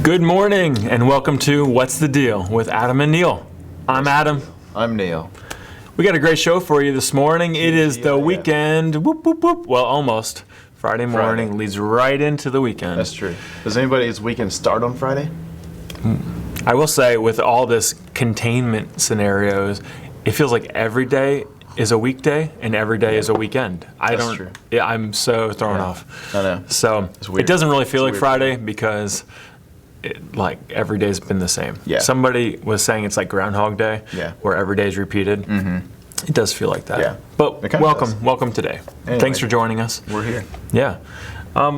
Good morning and welcome to What's the Deal with Adam and Neil. I'm Adam. I'm Neil. We got a great show for you this morning. It is the weekend. Whoop, whoop, whoop. Well, almost. Friday morning leads right into the weekend. That's true. Does anybody's weekend start on Friday? I will say, with all this containment scenarios, it feels like every day is a weekday and every day is a weekend. That's true. Yeah, I'm so thrown off. I know. So It's weird. it doesn't really feel like weird. Friday because every day's been the same. Yeah. Somebody was saying it's like Groundhog Day, Yeah. where every day is repeated. Mm-hmm. It does feel like that. Yeah. But It kinda welcome, does. welcome today. Anyway. Thanks for joining us. We're here. Yeah.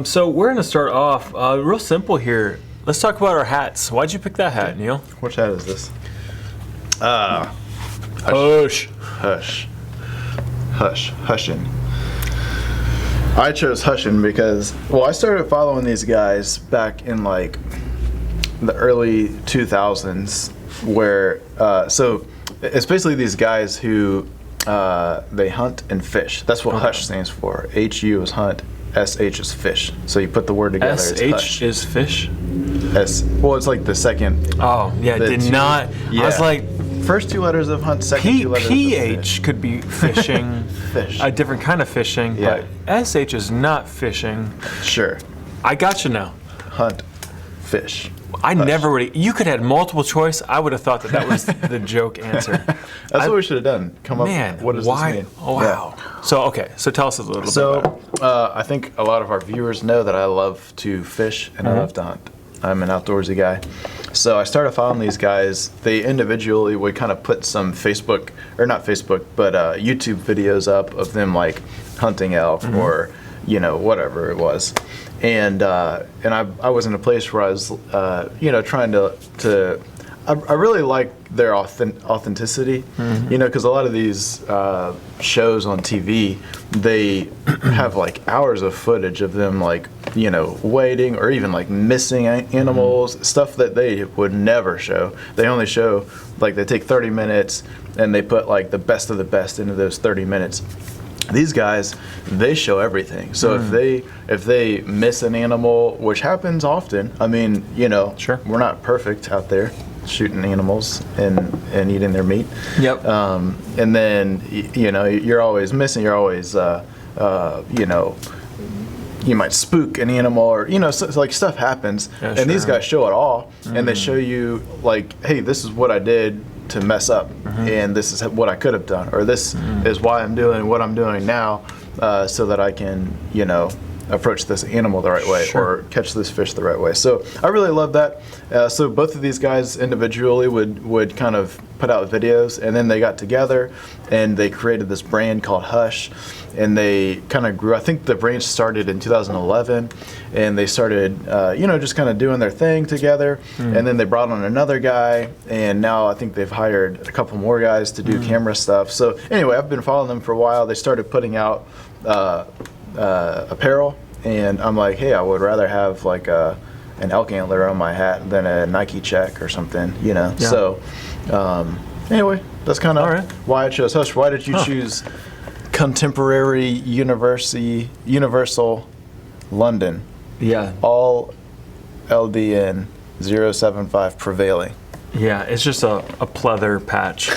So we're going to start off real simple here. Let's talk about our hats. Why'd you pick that hat, Neil? Which hat is this? Hush. Hush. Hushin. I chose Hushin because, I started following these guys back in like the early 2000s where, so it's basically these guys who, they hunt and fish. That's what Hush stands for. HU is hunt. SH is fish. So you put the word together. It's SH Hush. is fish? It's like the second. Oh, yeah, The did two- not. Yeah. I was like, First two letters of hunt, second two letters of PH fish. could be fishing, Fish. a different kind of fishing, Yeah. but SH is not fishing. Sure. I got you now. Hunt, fish. I never would. You could have had multiple choice. I would have thought that was the joke answer. That's what we should have done. Come up. Man, What does why? this mean? Oh, wow. So tell us a little bit. So I think a lot of our viewers know that I love to fish and I love to hunt. I'm an outdoorsy guy. So I started following these guys. They individually would kind of put some YouTube videos up of them like hunting elk or, whatever it was. And I was in a place where I was, trying to I really like their authenticity, because a lot of these shows on TV, they have like hours of footage of them like, waiting or even like missing animals, stuff that they would never show. They only show, like they take 30 minutes and they put like the best of the best into those 30 minutes. These guys, they show everything. So if they miss an animal, which happens often, I mean, Sure. we're not perfect out there shooting animals and eating their meat. Yep. And then you're always missing. You're always you might spook an animal or so, like stuff happens. Yeah, and these sure. guys show it all, and they show you like, hey, this is what I did to mess up, and this is what I could have done, or this is why I'm doing what I'm doing now, so that I can approach this animal the right way or catch this fish the right way. So I really love that. So both of these guys individually would kind of put out videos, and then they got together and they created this brand called Hush, and they kind of grew. I think the brand started in 2011, and they started just kind of doing their thing together, and then they brought on another guy, and now I think they've hired a couple more guys to do camera stuff. So anyway, I've been following them for a while. They started putting out apparel, and I'm like, hey, I would rather have like an elk antler on my hat than a Nike check or something, Yeah. So anyway, that's kind of All right. why I chose Hush. Why did you choose Contemporary Universal London, Yeah. all LDN 075 prevailing? Yeah. It's just a pleather patch.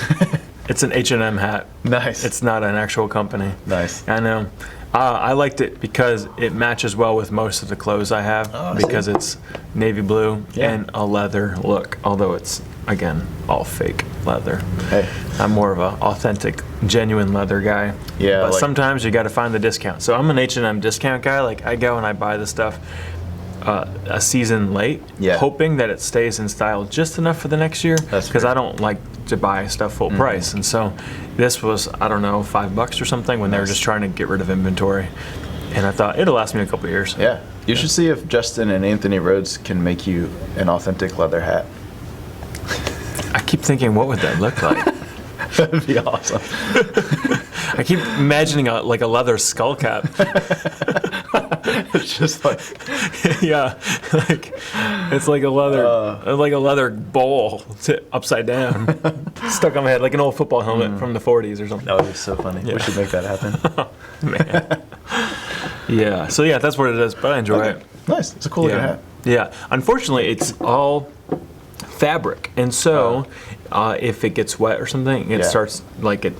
It's an H&M hat. Nice. It's not an actual company. Nice. I know. I liked it because it matches well with most of the clothes I have because it's navy blue and a leather look, although it's, again, all fake leather. Hey. I'm more of an authentic, genuine leather guy. Yeah, But like- sometimes you got to find the discount. So I'm an H&M discount guy. Like, I go and I buy the stuff a season late, hoping that it stays in style just enough for the next year, That's because fair. I don't like to buy stuff full price. And so this was, I don't know, $5 or something when they were just trying to get rid of inventory. And I thought it'll last me a couple years. Yeah. You should see if Justin and Anthony Rhodes can make you an authentic leather hat. I keep thinking, what would that look like? That'd be awesome. I keep imagining a leather skull cap. It's just like, Yeah, like it's like a leather bowl upside down, stuck on my head like an old football helmet from the 40s or something. that would be so funny. We should make that happen. Man. Yeah. So yeah, that's what it is. But I enjoy it. Nice. It's a cool looking Yeah. hat. Yeah. Unfortunately, it's all fabric, and so if it gets wet or something, it Yeah. starts like it.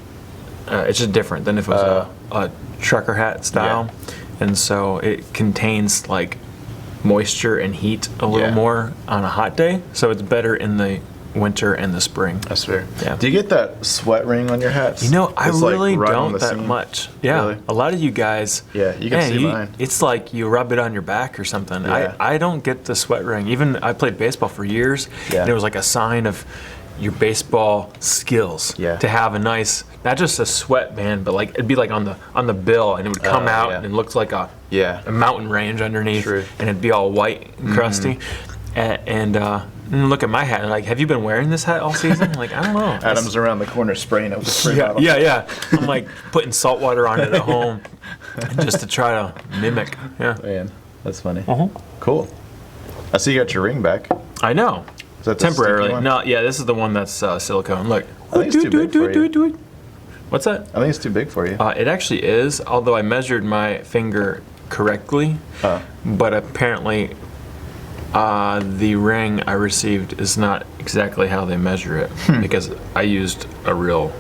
It's just different than if it was a trucker hat style, and so it contains like moisture and heat a little Yeah. more on a hot day. So it's better in the winter and the spring. That's fair. Yeah. Do you get that sweat ring on your hats? You know, I It's, like, really right on don't the that seam? much. Yeah, Really? a lot of you guys. Yeah, you can see mine. It's like you rub it on your back or something. Yeah. I don't get the sweat ring. Even I played baseball for years, Yeah. and it was like a sign of your baseball skills Yeah. to have a nice, not just a sweatband, but like it'd be like on the bill, and it would come out yeah. and it looked like a Yeah. mountain range underneath, True. and it'd be all white and crusty. And look at my hat, and like, have you been wearing this hat all season? Like, I don't know. Adam's around the corner spraying it with a spray Yeah, bottle. yeah. I'm like putting salt water on it at home just to try to mimic. Yeah. Man, that's funny. Uh-huh. Cool. I see you got your ring back. I know. Is that the Temporarily. sticky one? No, yeah, this is the one that's silicone. Look. I think it's too big for you. Do it. What's that? I think it's too big for you. It actually is, although I measured my finger correctly, but apparently the ring I received is not exactly how they measure it because I used a real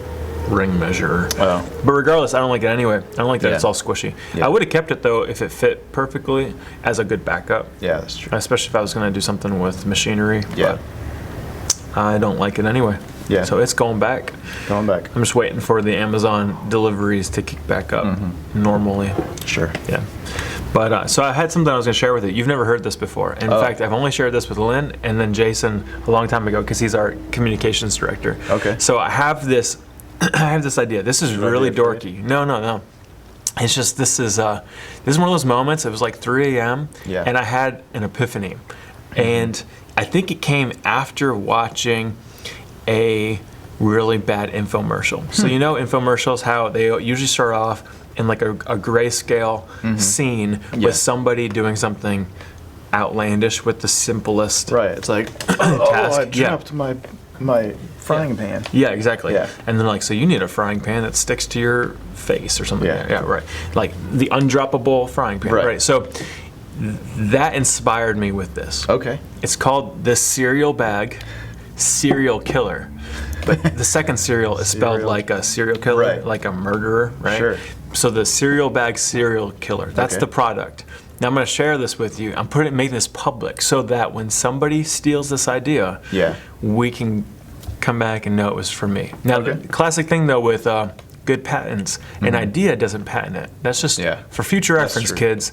ring measurer. Oh. But regardless, I don't like it anyway. I don't like that Yeah. it's all squishy. Yeah. I would have kept it though if it fit perfectly as a good backup, Yeah, that's true. especially if I was going to do something with machinery. Yeah. But I don't like it anyway. Yeah. So it's going back. Going back. I'm just waiting for the Amazon deliveries to kick back up normally. Sure. Yeah. But so I had something I was going to share with you. You've never heard this before. In fact, I've only shared this with Lynn and then Jason a long time ago because he's our communications director. Okay. So I have this idea. This is really idea for you? dorky. No. It's just this is one of those moments. It was like 3 a.m. Yeah. and I had an epiphany, and I think it came after watching a really bad infomercial. So you know infomercials, how they usually start off in like a grayscale scene Yeah. with somebody doing something outlandish with the simplest. Right. It's like, oh, Task. I Yeah. dropped my frying pan. Yeah, exactly. Yeah. And then like, so you need a frying pan that sticks to your face or something. Yeah. Yeah, right. Like the undroppable frying pan. Right. So that inspired me with this. Okay. It's called the cereal bag serial killer. But the second cereal is spelled Cereal. like a serial killer, Right. like a murderer, right? Sure. So the cereal bag serial killer, that's Okay. the product. Now I'm going to share this with you. I'm making this public so that when somebody steals this idea, Yeah. we can come back and know it was for me. Now Okay. the classic thing though with good patents, an idea doesn't patent it. That's just Yeah. for future reference, true. kids.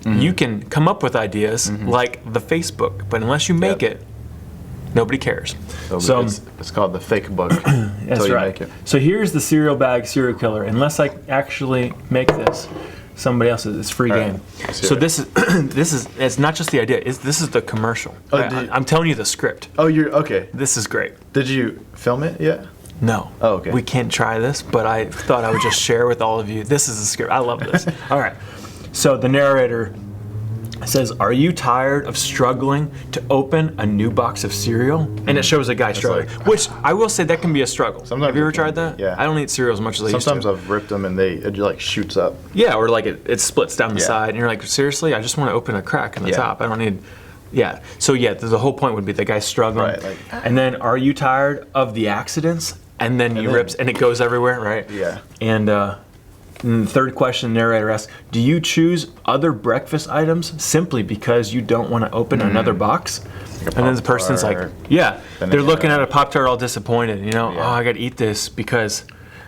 You can come up with ideas like the Facebook, but unless you make Yep. it, nobody cares. So it's called the fake book. That's until you right. make it. So here's the cereal bag serial killer. Unless I actually make this, somebody else's. It's free All right. game. Let's hear So it. this is it's not just the idea. This is the commercial. Oh, Right? I'm telling you the script. Oh, you're okay. This is great. Did you film it yet? No. Oh, okay. We can't try this, but I thought I would just share with all of you. This is the script. I love this. All right. So the narrator says, "Are you tired of struggling to open a new box of cereal?" And it shows a guy struggling, like- which I will say that can be a struggle. Sometimes Have you ever it can tried be, that? yeah. I don't eat cereal as much as I used to. Sometimes I've ripped them and it like shoots up. Yeah, or like it splits down the Yeah. side, and you're like, seriously? I just want to open a crack in the Yeah. top. I don't need. Yeah. So yeah, the whole point would be the guy's struggling, Right, like- and then are you tired of the accidents? And then you then- rips, and it goes everywhere, right? Yeah. And the third question, the narrator asks, do you choose other breakfast items simply because you don't want to open another box? And then the person's like, Pop-Tart, yeah, they're looking banana. at a Pop-Tart all disappointed, you know, Yeah. oh, I got to eat this because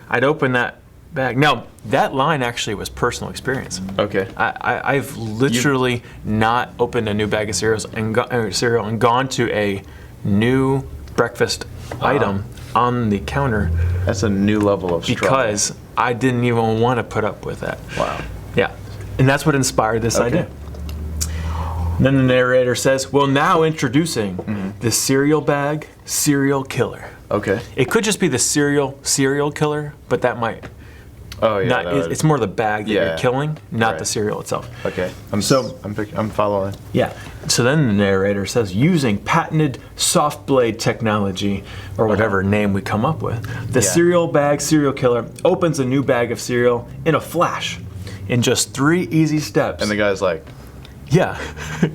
I'd open that bag. Now, that line actually was personal experience. Okay. I've literally not opened a new bag of cereals and cereal and gone to a new breakfast item on the counter That's a new level of struggle. because I didn't even want to put up with that. Wow. Yeah, and that's what inspired this Okay. idea. Then the narrator says, well, now introducing the cereal bag serial killer. Okay. It could just be the serial killer, but that might Oh yeah. not. that would- It's more the bag that Yeah. you're killing, not the Right. cereal itself. Okay. So- I'm following. Yeah. So then the narrator says, using patented soft blade technology, or whatever name we come up with, the Yeah. cereal bag serial killer opens a new bag of cereal in a flash, in just 3 easy steps. And the guy's like, Yeah,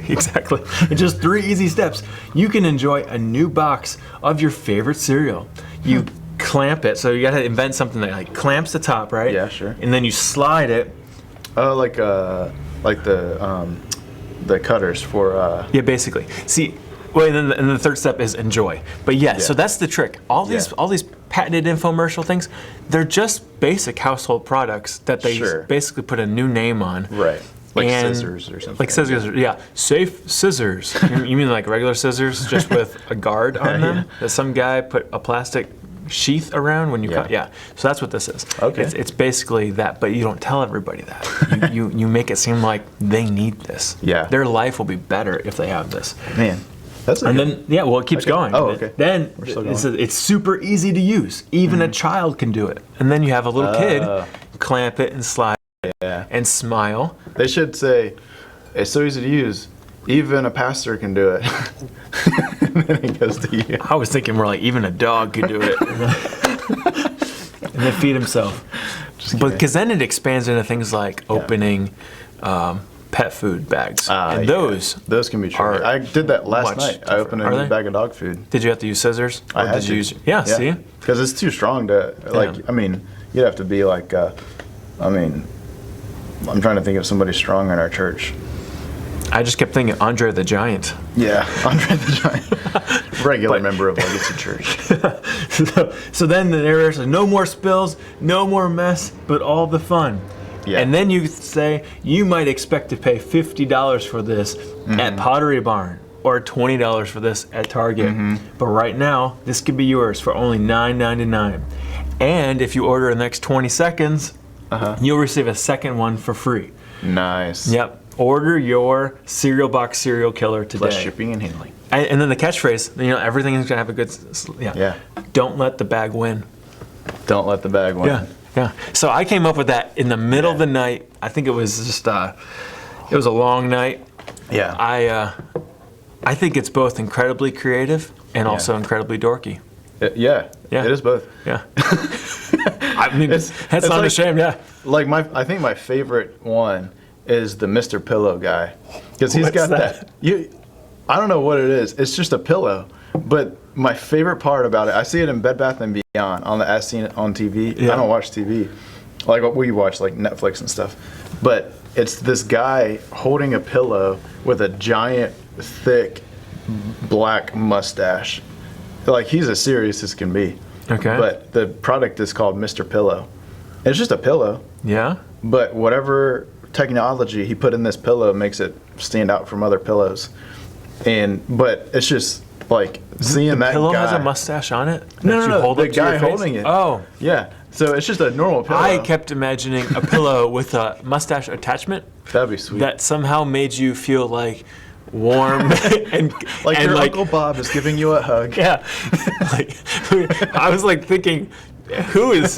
exactly. In just 3 easy steps, you can enjoy a new box of your favorite cereal. You clamp it, so you gotta invent something that like clamps the top, right? Yeah, sure. And then you slide it. Like the cutters for. Yeah, basically. See, well, and then the third step is enjoy. But yeah, so that's the trick. All these patented infomercial things, they're just basic household products that they basically put a new name on. Right. Like And- scissors or something. Like scissors, yeah. Safe scissors. You mean like regular scissors, just with a guard on them? That some guy put a plastic sheath around when you cut? Yeah. So that's what this is. Okay. It's basically that, but you don't tell everybody that. You make it seem like they need this. Yeah. Their life will be better if they have this. Man, that's a And good- then, it keeps going. Oh, okay. Then still going. it's super easy to use. Even a child can do it. And then you have a little kid, clamp it and slide and smile. They should say, it's so easy to use, even a pastor can do it. And then it goes to you. I was thinking more like even a dog could do it. And then feed himself. But because then it expands into things like opening pet food bags. And those can be tricky. I did that last much night. I tougher. opened Are a they? new bag of dog food. Did you have to use scissors? Or I had did to. you use? Yeah, see? Because it's too strong to, like, I mean, you'd have to be like, I'm trying to think of somebody strong in our church. I just kept thinking Andre the Giant. Yeah, Andre the Giant. Regular member of Legacy Church. So then the narrator says, no more spills, no more mess, but all the fun. Yeah. And then you say, you might expect to pay $50 for this at Pottery Barn or $20 for this at Target. But right now, this could be yours for only $9.99. And if you order in the next 20 seconds, you'll receive a second one for free. Nice. Yep. Order your cereal box cereal killer today. Plus shipping and handling. And then the catchphrase, everything is gonna have a good, Yeah. Don't let the bag win. Don't let the bag win. Yeah. So I came up with that in the middle of the night. I think it was just, it was a long night. Yeah. I think it's both incredibly creative and also incredibly dorky. Yeah. It is both. Yeah. I mean, It's that's not like- a shame. Yeah. Like I think my favorite one is the Mr. Pillow guy, because he's What's got that? I don't know what it is. It's just a pillow, but my favorite part about it, I see it in Bed Bath & Beyond on the As Seen on TV. Yeah. I don't watch TV, like what we watch, like Netflix and stuff. But it's this guy holding a pillow with a giant, thick, black mustache. Like, he's as serious as can be. Okay. But the product is called Mr. Pillow. It's just a pillow. Yeah. But whatever technology he put in this pillow makes it stand out from other pillows. But it's just like seeing The that pillow guy. has a mustache on it. No, that no, you no. hold The up to your guy face? holding it. Oh. Yeah. So it's just a normal pillow. I kept imagining a pillow with a mustache attachment That'd be sweet. that somehow made you feel like warm and like and your Uncle Bob is giving you a hug. Yeah. Like, I was like thinking, who is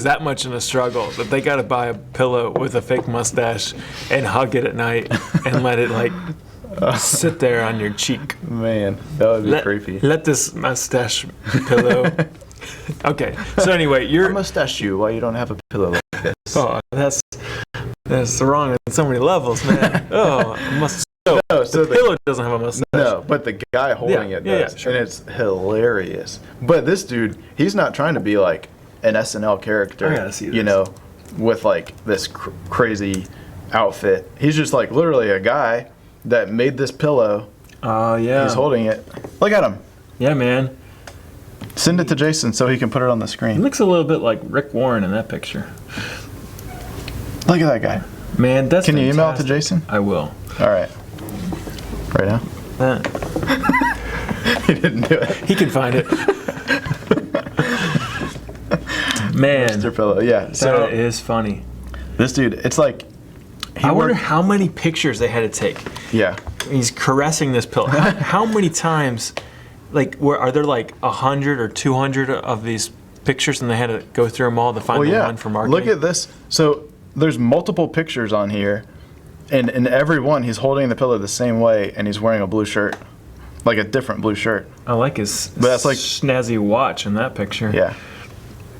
that much in a struggle that they got to buy a pillow with a fake mustache and hug it at night and let it like sit there on your cheek. Man, that would be creepy. Let this mustache pillow. Okay. So anyway, I you're. mustache you while you don't have a pillow like this. Oh, that's wrong on so many levels, man. Oh, So the pillow doesn't have a mustache. No, but the guy holding Yeah, it yeah, does, yeah, sure. and it's hilarious. But this dude, he's not trying to be like an SNL character, I gotta see you this. know, with like this crazy outfit. He's just like literally a guy that made this pillow. Oh yeah. He's holding it. Look at him. Yeah, man. Send it to Jason so he can put it on the He screen. looks a little bit like Rick Warren in that picture. Look at that guy. Man, that's Can you email it to fantastic. Jason? I will. All right. Right now? He didn't do it. He can find it. Man, Mr. Pillow. Yeah. So that is funny. this dude, it's like I wonder how many pictures they had to take. Yeah. He's caressing this pillow. How many times, like, are there like 100 or 200 of these pictures, and they had to go through them all to find Well, the yeah. one for marketing? Look at this. So there's multiple pictures on here, and in every one he's holding the pillow the same way, and he's wearing a blue shirt, like a different blue shirt. I like his that's like- snazzy watch in that picture. Yeah,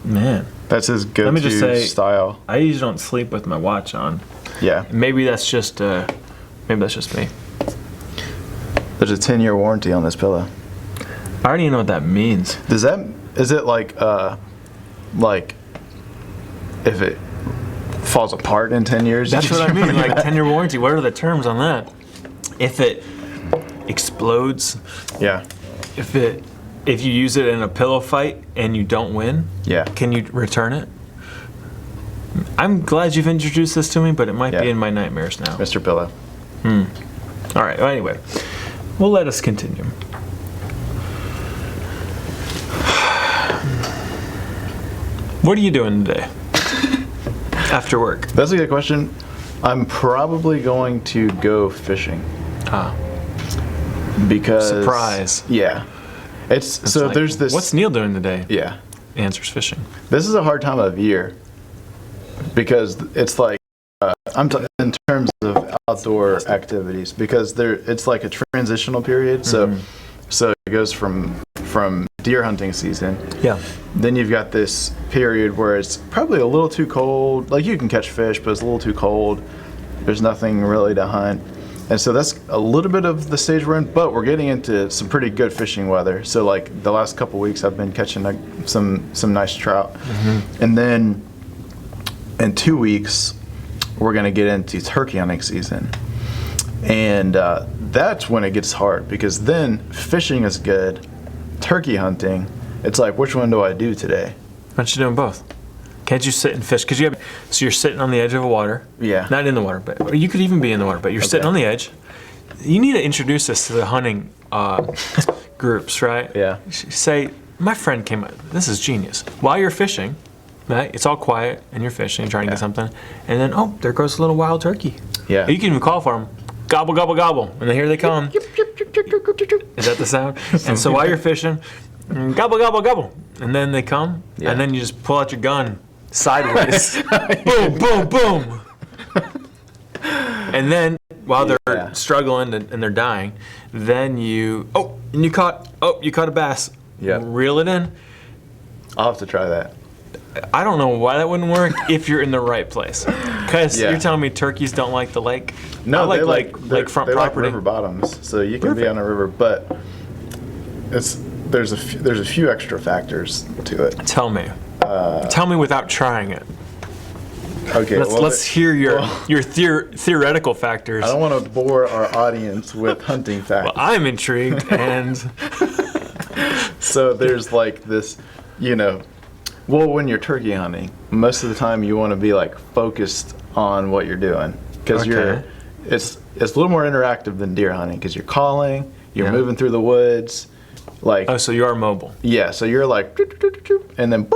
Man, that's his Let me just go-to say- style. I usually don't sleep with my watch on. Yeah, Maybe that's just Maybe that's just me. There's a 10-year warranty on this pillow. I already know what that means. Is it like if it falls apart in 10 years? That's what I mean, like 10-year warranty. What are the terms on that? If it explodes, Yeah. if you use it in a pillow fight and you don't win, Yeah. can you return it? I'm glad you've introduced this to me, but it might be Yeah. in my nightmares now. Mr. Pillow. All right, well, anyway, we'll let us continue. What are you doing today? After work? That's a good question. I'm probably going to go fishing Ah, because surprise. Yeah. It's so Like, there's this. What's Neil doing today? Yeah. Answers fishing. This is a hard time of year because it's like in terms of outdoor activities because it's like a transitional period. So it goes from deer hunting season. Yeah. Then you've got this period where it's probably a little too cold. Like you can catch fish, but it's a little too cold. There's nothing really to hunt. And so that's a little bit of the stage we're in, but we're getting into some pretty good fishing weather. So like the last couple weeks I've been catching some nice trout. And then in 2 weeks we're going to get into turkey hunting season. And that's when it gets hard because then fishing is good, turkey hunting, it's like which one do I do today? Why don't you do them both? Can't you sit and fish? Because so you're sitting on the edge of a water. Yeah. Not in the water, but or you could even be in the water. But you're sitting on the edge. You need to introduce us to the hunting groups, right? Yeah. Say, my friend came up. This is genius. While you're fishing, right? It's all quiet, and you're fishing, trying to get something, and then there goes a little wild turkey. Yeah. You can even call for them. Gobble, gobble, gobble, and then here they come. Is that the sound? And so while you're fishing, gobble, gobble, gobble, and then they come, Yeah. and then you just pull out your gun sideways. Boom, boom, boom. And then while they're Yeah. struggling and they're dying, then you caught a bass. Yeah. Reel it in. I'll have to try that. I don't know why that wouldn't work if you're in the right place. Because Yeah. you're telling me turkeys don't like the lake? No, I they lakefront they property. like river bottoms, so you can be Perfect. on a river, but there's a few extra factors to it. Tell me. Tell me without trying it. Okay, Let's hear your theoretical factors. I don't want to bore our audience with hunting facts. Well, I'm intrigued, and So there's like this, when you're turkey hunting, most of the time you want to be like focused on what you're doing because Okay. it's a little more interactive than deer hunting because you're calling, you're Yeah. moving through the woods, like so you are mobile. yeah. So you're like, and then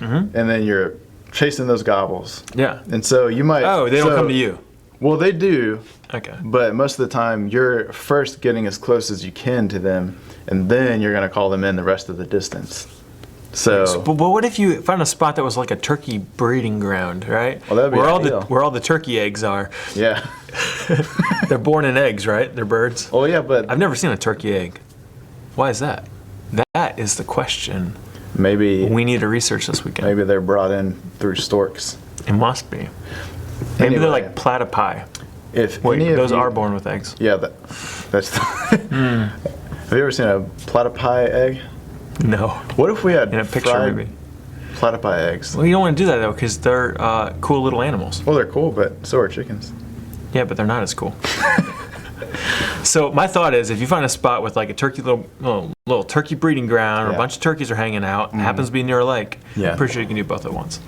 and then you're chasing those gobbles. Yeah. And so you might. Oh, they don't come to you. Well, they do, Okay. but most of the time you're first getting as close as you can to them, and then you're gonna call them in the rest of the distance. So, But what if you found a spot that was like a turkey breeding ground, right? Well, that'd be ideal. where all the turkey eggs are. yeah. They're born in eggs, right? They're birds. Oh yeah, but I've never seen a turkey egg. Why is that? That is the question maybe we need to research this weekend. maybe they're brought in through storks. It must be. Maybe they're Anyway. like platypi. If Wait, any of those you- are born with eggs. Yeah, that's. Have you ever seen a platypi egg? No. What if we had In a picture, fried maybe. platypi eggs? Well, you don't want to do that though, because they're cool little animals. Well, they're cool, but so are chickens. Yeah, but they're not as cool. So my thought is, if you find a spot with like a turkey little turkey breeding ground, or a Yeah. bunch of turkeys are hanging out, and happens to be near a lake, Yeah. I'm pretty sure you can do both at once.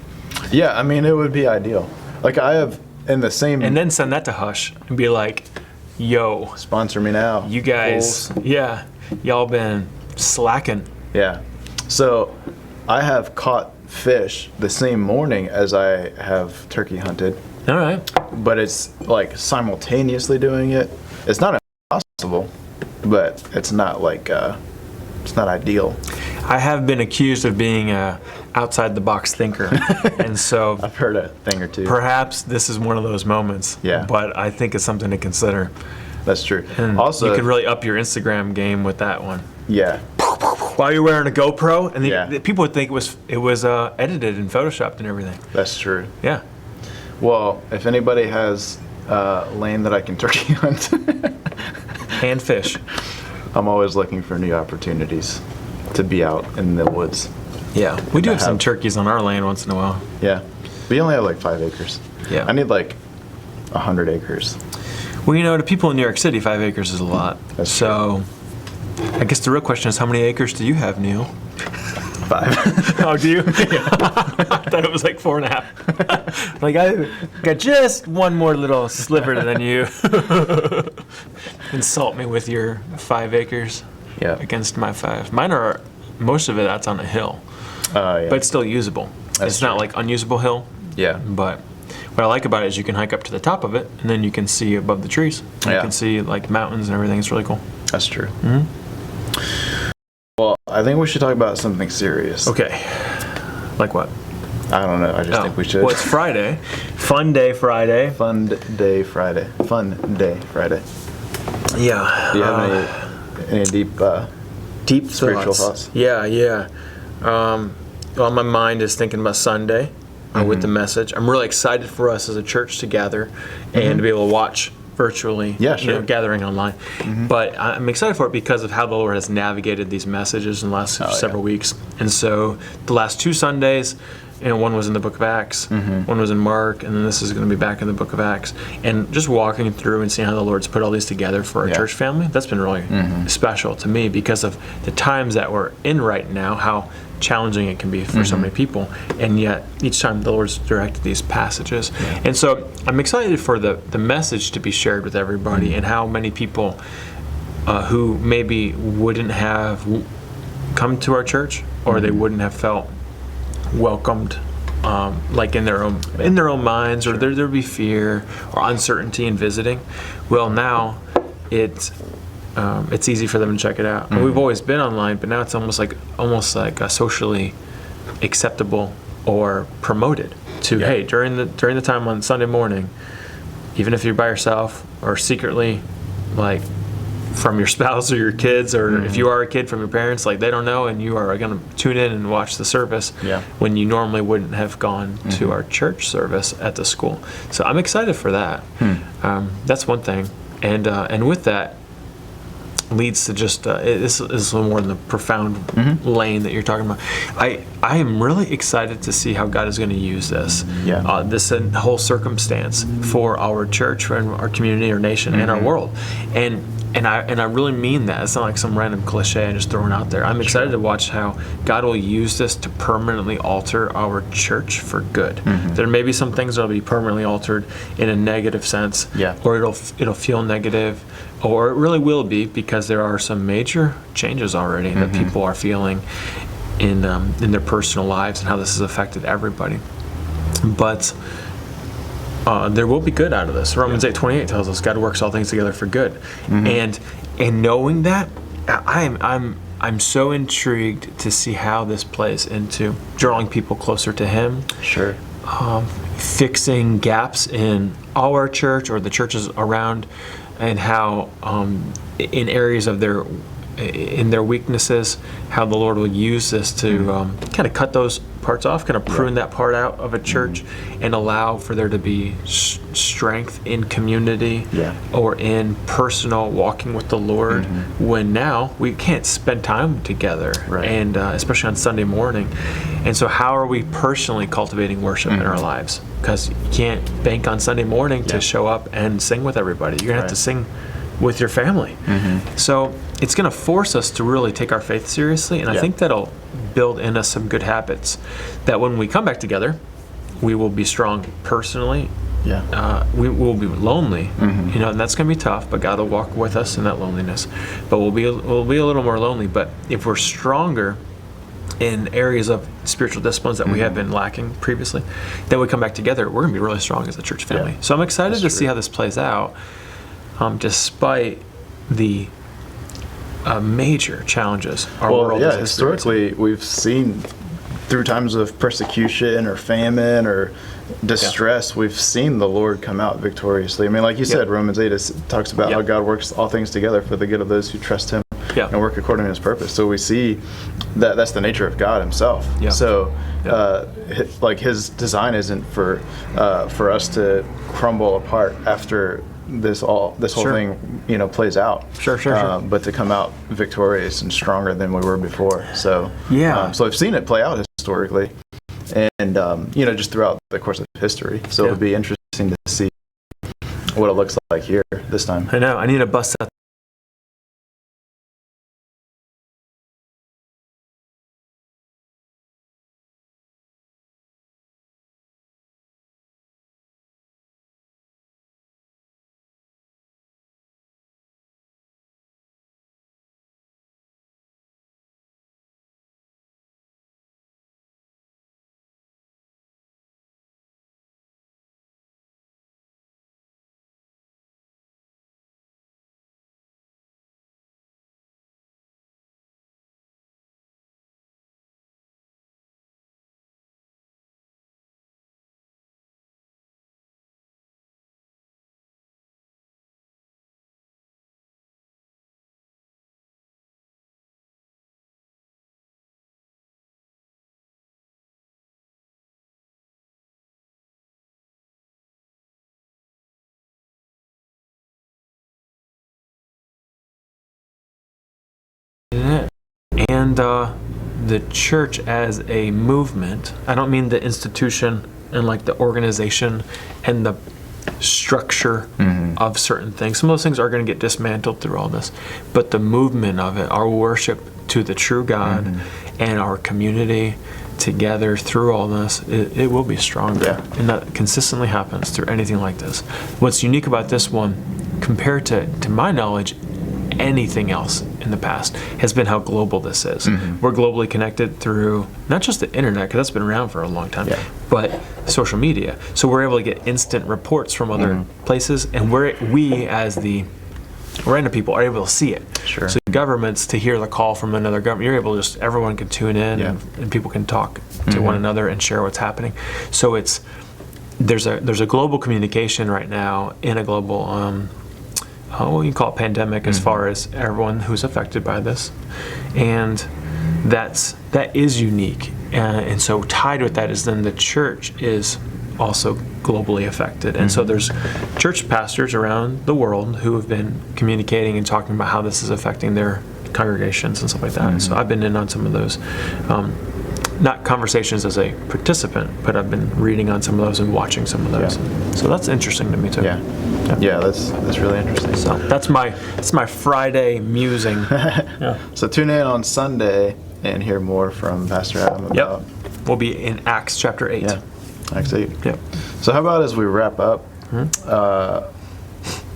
Yeah, I mean it would be ideal. Like I have in the same. And then send that to Hush and be like, "Yo, sponsor me now. you guys, fools. yeah, y'all been slacking." Yeah. So I have caught fish the same morning as I have turkey hunted, All right. but it's like simultaneously doing it. It's not impossible, but it's not like it's not ideal. I have been accused of being a outside the box thinker, and so I've heard a thing or two. perhaps this is one of those moments. Yeah. But I think it's something to consider. That's true. And Also, you could really up your Instagram game with that one. yeah, While you're wearing a GoPro, and Yeah. the people would think it was edited and photoshopped and everything. that's true. Yeah. Well, if anybody has land that I can turkey hunt. And fish. I'm always looking for new opportunities to be out in the woods. Yeah, we do have some have- turkeys on our land once in a while. Yeah. We only have like 5 acres. Yeah. I need like 100 acres. Well, you know, to people in New York City, 5 acres is a lot. That's so, I guess the real question is, how many acres do you have, Neil? 5. Oh, do you? I thought it was like 4.5. Like, I got just one more little sliver than you. Insult me with your 5 acres Yeah. against my 5. Mine are, most of it, that's on a hill, Yeah. but it's still usable. That's It's not true. like unusable hill, yeah. but what I like about it is you can hike up to the top of it, and then you can see above the trees. You Yeah. can see like mountains and everything. It's really cool. That's true. Mhm. Well, I think we should talk about something serious. Okay. Like what? I don't know. I just think we should. Well, it's Friday. Fun day Friday. Fun day Friday. Fun day Friday. Yeah. Do you have any deep deep spiritual thoughts? Yeah. Well, my mind is thinking about Sunday with the message. I'm really excited for us as a church to gather and to be able to watch virtually, Yeah, sure. gathering online. But I'm excited for it because of how the Lord has navigated these messages in the last several weeks. And so the last 2 Sundays, one was in the book of Acts, one was in Mark, and then this is going to be back in the book of Acts. And just walking through and seeing how the Lord's put all these together for our Yeah. church family, that's been really special to me because of the times that we're in right now, how challenging it can be for so many people. And yet, each time the Lord's directed these passages. And so I'm excited for the message to be shared with everybody and how many people who maybe wouldn't have come to our church or they wouldn't have felt welcomed, like in their own minds, or there'd be fear or uncertainty in visiting. Well, now it's easy for them to check it out. And we've always been online, but now it's almost like socially acceptable or promoted to hey, during the time on Sunday morning, even if you're by yourself or secretly, like from your spouse or your kids, or if you are a kid from your parents, like they don't know, and you are going to tune in and watch the service when you normally wouldn't have gone to our church service at the school. So I'm excited for that. That's one thing, and with that leads to just this is a little more in the profound lane that you're talking about. I am really excited to see how God is going to use this this whole circumstance for our church, for our community, our nation, and our world. And I really mean that. It's not like some random cliche I'm just throwing out there. I'm excited to watch how God will use this to permanently alter our church for good. There may be some things that will be permanently altered in a negative sense, or it'll feel negative, or it really will be because there are some major changes already that people are feeling in their personal lives and how this has affected everybody. But there will be good out of this. Romans 8:28 tells us God works all things together for good, and knowing that, I'm so intrigued to see how this plays into drawing people closer to Him. Sure. Fixing gaps in our church or the churches around, and how in areas of their weaknesses, how the Lord will use this to kind of cut those parts off, kind of prune that part out of a church, and allow for there to be strength in community or in personal walking with the Lord when now we can't spend time together, and especially on Sunday morning. And so how are we personally cultivating worship in our lives? Because you can't bank on Sunday morning to show up and sing with everybody. You're going to have to sing with your family. So it's going to force us to really take our faith seriously, and I think that'll build in us some good habits that when we come back together, we will be strong personally. We will be lonely, and that's going to be tough, but God will walk with us in that loneliness. But we'll be a little more lonely, but if we're stronger in areas of spiritual disciplines that we have been lacking previously, then we come back together, we're going to be really strong as a church family. So I'm excited to see how this plays out, despite the major challenges our world is experiencing. Historically, we've seen through times of persecution or famine or distress, we've seen the Lord come out victoriously. I mean, like you said, Romans 8 talks about how God works all things together for the good of those who trust Him. Yeah. and work according to His purpose. So we see that that's the nature of God Himself. Yeah. So like His design isn't for us to crumble apart after this whole Sure. thing plays out. Sure. But to come out victorious and stronger than we were before. So Yeah. so I've seen it play out historically, and just throughout the course of history. So Yeah. it would be interesting to see what it looks like here this time. I know. I need to bust that. And the church as a movement, I don't mean the institution and like the organization and the structure of certain things. Some of those things are going to get dismantled through all this, but the movement of it, our worship to the true God and our community together through all this, it will be stronger. Yeah. And that consistently happens through anything like this. What's unique about this one, compared to my knowledge, anything else in the past, has been how global this is. We're globally connected through not just the internet, because that's been around for a long time, but social media. So we're able to get instant reports from other places, and we as the random people are able to see it. Sure. So governments, to hear the call from another government, you're able to just, everyone can tune in and people can talk to one another and share what's happening. So there's a global communication right now in a global you can call it pandemic, as far as everyone who's affected by this, and that is unique. And so tied with that is then the church is also globally affected, and so there's church pastors around the world who have been communicating and talking about how this is affecting their congregations and stuff like that. And so I've been in on some of those. Not conversations as a participant, but I've been reading on some of those and watching some of those. So that's interesting to me too. Yeah, that's really interesting. So that's my Friday musing. So tune in on Sunday and hear more from Pastor Adam about. We'll be in Acts chapter 8. Yeah, Acts 8. Yep. So how about as we wrap up,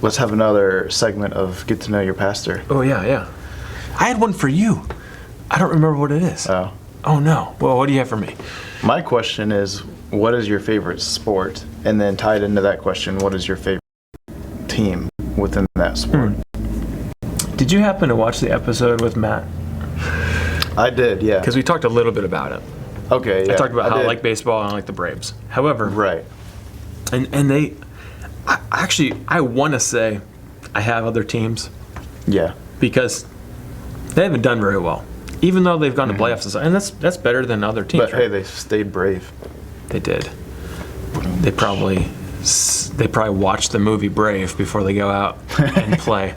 let's have another segment of Get to Know Your Pastor. Oh yeah. I had one for you. I don't remember what it is. Oh no. Well, what do you have for me? My question is, what is your favorite sport? And then tied into that question, what is your favorite team within that sport? Did you happen to watch the episode with Matt? I did, yeah. Because we talked a little bit about it. Okay, yeah. I talked about how I did. like baseball and I like the Braves. However, Right. and I want to say I have other teams Yeah. because they haven't done very well. Even though they've gone to playoffs and stuff, and that's better than other teams. But right? hey, they stayed brave. They did. They probably watched the movie Brave before they go out and play.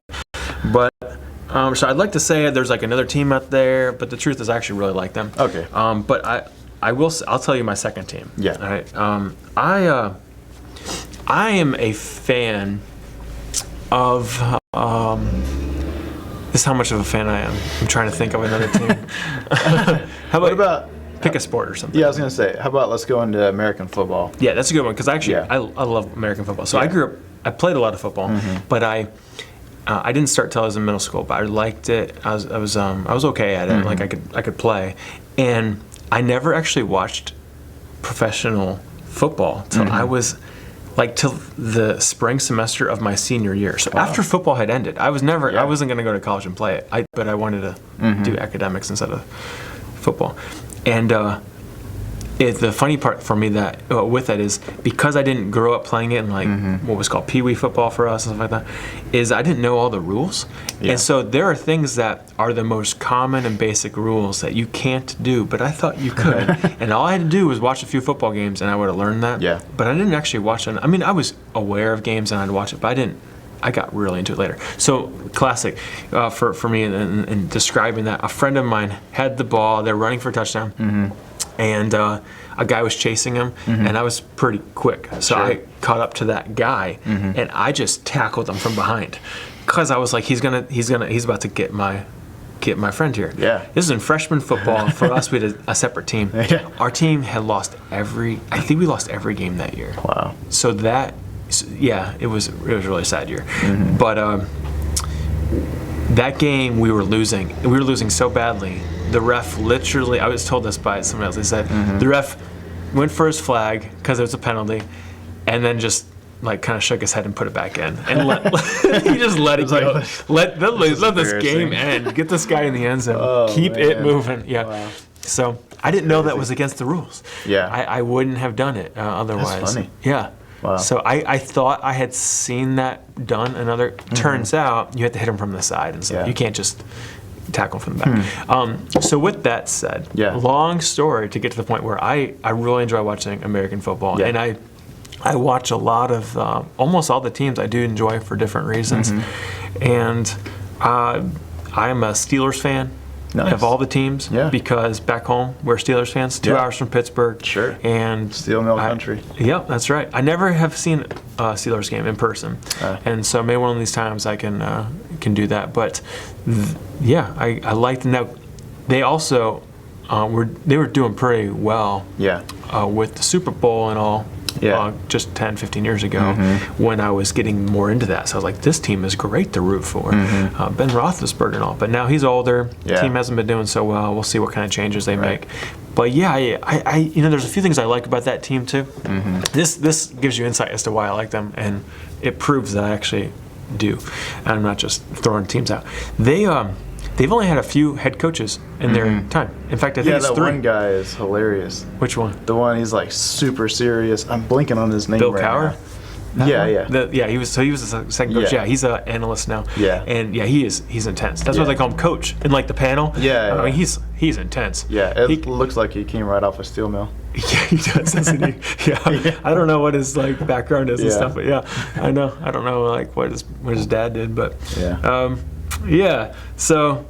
But so I'd like to say there's like another team out there, but the truth is I actually really like them. Okay. But I'll tell you my second team. Yeah. All right. I am a fan of. This is how much of a fan I am. I'm trying to think of another team. How What about, pick a sport or something? yeah, I was going to say, how about let's go into American football? Yeah, that's a good one because actually Yeah. I love American football. So I played a lot of football, but I didn't start till I was in middle school. But I liked it. I was okay at it. Like I could play, and I never actually watched professional football till I was like till the spring semester of my senior year. So after football had ended, I wasn't going to go to college and play it. But I wanted to do academics instead of football. And The funny part for me that with that is because I didn't grow up playing it in like what was called Pee Wee football for us and stuff like that, is I didn't know all the rules. Yeah. And so there are things that are the most common and basic rules that you can't do, but I thought you could. And all I had to do was watch a few football games and I would have learned that. Yeah. But I didn't actually watch it. I mean, I was aware of games and I'd watch it, but I got really into it later. So classic for me in describing that. A friend of mine had the ball. They're running for a touchdown. And a guy was chasing him, and I was pretty quick. So Sure. I caught up to that guy, and I just tackled him from behind, because I was like, he's about to get my friend here. Yeah. This is in freshman football. For us, we had a separate team. Yeah. Our team had lost I think we lost every game that year. Wow. So it was a really sad year. But that game we were losing. We were losing so badly. The ref literally, I was told this by someone else, they said the ref went for his flag because it was a penalty, and then just like kind of shook his head and put it back in. And he just let it go. Like, let this game embarrassing. end. Get this guy in the end zone. Oh, Keep it man. moving. Yeah. Wow. So I didn't know that was against the rules. Yeah. I wouldn't have done it otherwise. That's funny. Yeah. Wow. So I thought I had seen that done. Turns out you have to hit him from the side and stuff. Yeah. You can't just tackle from the back. So with that said, Yeah. long story to get to the point where I really enjoy watching American football. Yeah. And I watch a lot of, almost all the teams I do enjoy for different reasons. And I'm a Steelers fan. Nice. Of all the teams, Yeah. because back home we're Steelers fans. 2 Yeah. hours from Pittsburgh, Sure. and Steel Mill country. Yep, that's right. I never have seen a Steelers game in person, and so maybe one of these times I can do that. But I like them. Now they also they were doing pretty well Yeah. with the Super Bowl and all. Yeah. Just 10, 15 years ago when I was getting more into that. So I was like, this team is great to root for. Ben Roethlisberger and all. But now he's older. Yeah. Team hasn't been doing so well. We'll see what kind of changes they make. But yeah, I there's a few things I like about that team too. This gives you insight as to why I like them, and it proves that I actually do. And I'm not just throwing teams out. They've only had a few head coaches in their time. In fact, I think Yeah, it's that 3. one guy is hilarious. Which one? The one he's like super serious. I'm blinking on his name Bill right Cowher? now. Yeah. He was the second coach. Yeah. Yeah, he's an analyst now. Yeah. And yeah, he's intense. That's why Yeah. they call him coach in like the panel. Yeah, I mean, yeah. he's intense. Yeah, it He- looks like he came right off a steel mill. Yeah, he does, doesn't he? Yeah. I don't know what his like background is and Yeah. stuff, but yeah, I know. I don't know like what his dad did, but Yeah. yeah. So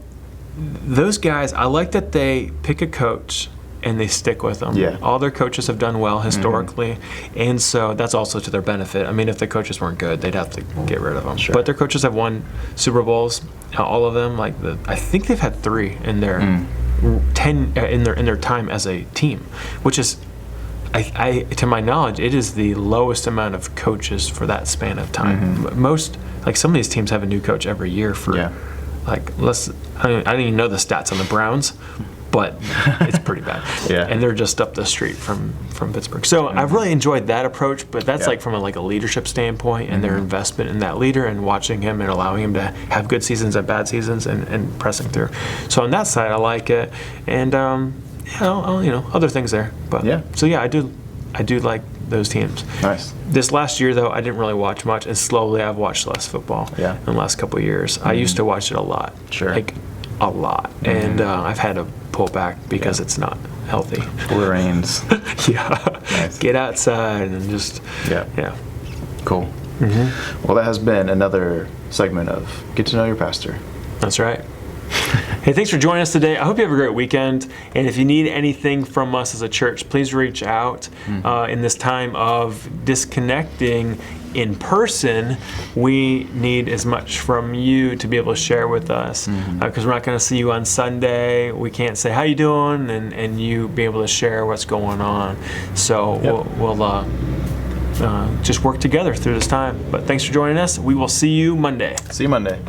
those guys, I like that they pick a coach and they stick with them. Yeah. All their coaches have done well historically, and so that's also to their benefit. I mean, if the coaches weren't good, they'd have to get rid of them. Sure. But their coaches have won Super Bowls, all of them. Like I think they've had 3 in their 10 in their time as a team, which is, I to my knowledge, it is the lowest amount of coaches for that span of time. Most, like some of these teams have a new coach every year for Yeah. like I didn't even know the stats on the Browns, but it's pretty bad. Yeah. And they're just up the street from Pittsburgh. So I've really enjoyed that approach, but that's Yeah. like from a leadership standpoint and their investment in that leader and watching him and allowing him to have good seasons and bad seasons and pressing through. So on that side, I like it. And other things there. But Yeah. So yeah, I do like those teams. Nice. This last year, though, I didn't really watch much, and slowly I've watched less football Yeah. in the last couple of years. I used to watch it a lot. Sure. Like, a lot. And I've had to pull back because Yeah. it's not healthy. Blue Rains. Yeah. Nice. Get outside and just, Yeah. yeah. Cool. Well, that has been another segment of Get to Know Your Pastor. That's right. Hey, thanks for joining us today. I hope you have a great weekend. And if you need anything from us as a church, please reach out. In this time of disconnecting in person, we need as much from you to be able to share with us. Because we're not going to see you on Sunday. We can't say, how you doing? And you be able to share what's going on. So we'll just work together through this time. But thanks for joining us. We will see you Monday. See you Monday.